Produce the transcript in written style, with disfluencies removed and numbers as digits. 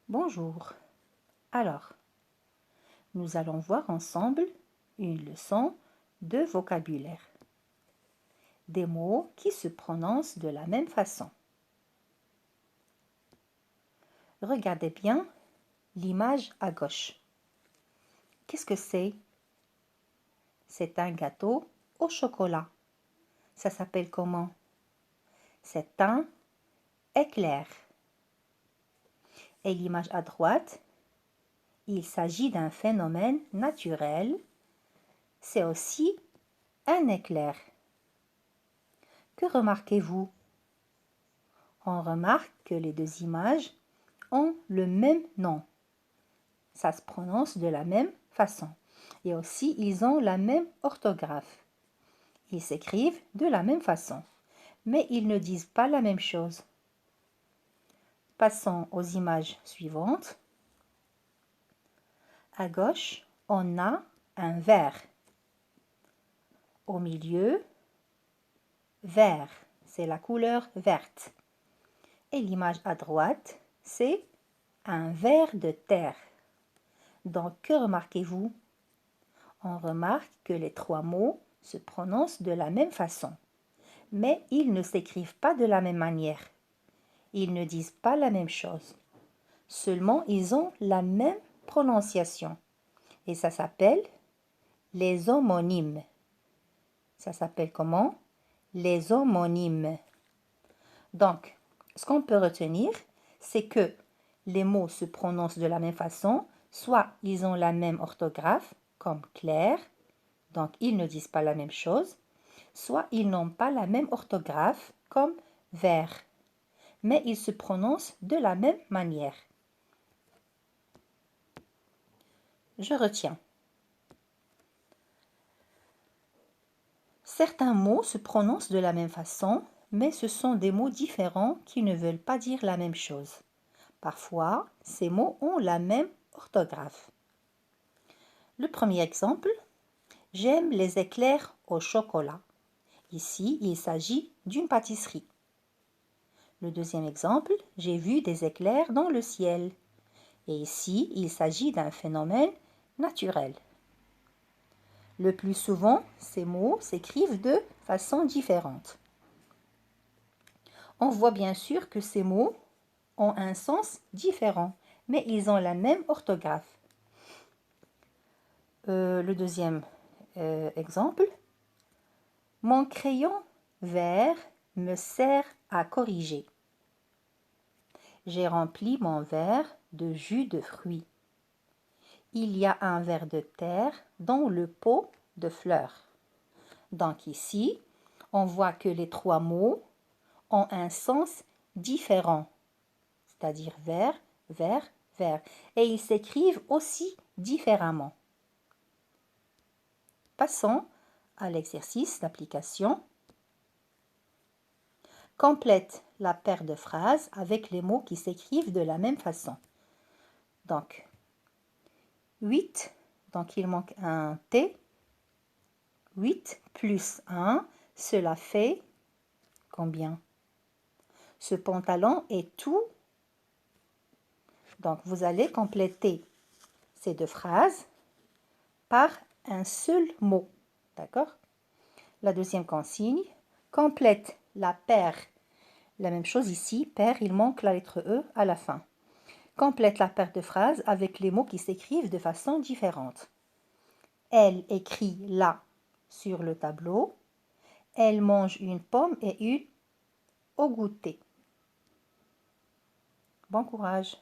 Bonjour. Alors, nous allons voir ensemble une leçon de vocabulaire. Des mots qui se prononcent de la même façon. Regardez bien l'image à gauche. Qu'est-ce que c'est? C'est un gâteau au chocolat. Ça s'appelle comment? C'est un éclair. Et l'image à droite, il s'agit d'un phénomène naturel. C'est aussi un éclair. Que remarquez-vous? On remarque que les deux images ont le même nom. Ça se prononce de la même façon. Et aussi, ils ont la même orthographe. Ils s'écrivent de la même façon. Mais ils ne disent pas la même chose. Passons aux images suivantes. À gauche, on a un verre. Au milieu, vert, c'est la couleur verte. Et l'image à droite, c'est un ver de terre. Donc, que remarquez-vous? On remarque que les trois mots se prononcent de la même façon, mais ils ne s'écrivent pas de la même manière. Ils ne disent pas la même chose. Seulement, ils ont la même prononciation. Et ça s'appelle les homonymes. Ça s'appelle comment? Les homonymes. Donc, ce qu'on peut retenir, c'est que les mots se prononcent de la même façon, soit ils ont la même orthographe, comme clair, donc ils ne disent pas la même chose, soit ils n'ont pas la même orthographe, comme vert, mais ils se prononcent de la même manière. Je retiens. Certains mots se prononcent de la même façon, mais ce sont des mots différents qui ne veulent pas dire la même chose. Parfois, ces mots ont la même orthographe. Le premier exemple, j'aime les éclairs au chocolat. Ici, il s'agit d'une pâtisserie. Le deuxième exemple, j'ai vu des éclairs dans le ciel. Et ici, il s'agit d'un phénomène naturel. Le plus souvent, ces mots s'écrivent de façon différente. On voit bien sûr que ces mots ont un sens différent, mais ils ont la même orthographe. Le deuxième exemple, mon crayon vert me sert à corriger. J'ai rempli mon verre de jus de fruits. Il y a un ver de terre dans le pot de fleurs. Donc ici, on voit que les trois mots ont un sens différent, c'est-à-dire vert, vert, vert. Et ils s'écrivent aussi différemment. Passons à l'exercice d'application. Complète la paire de phrases avec les mots qui s'écrivent de la même façon. Donc, 8, donc il manque un T. 8 plus 1, cela fait combien? Ce pantalon est tout. Donc, vous allez compléter ces deux phrases par un seul mot. D'accord? La deuxième consigne, complète la paire. La même chose ici, paire, il manque la lettre E à la fin. Complète la paire de phrases avec les mots qui s'écrivent de façon différente. Elle écrit là sur le tableau. Elle mange une pomme et une au goûter. Bon courage!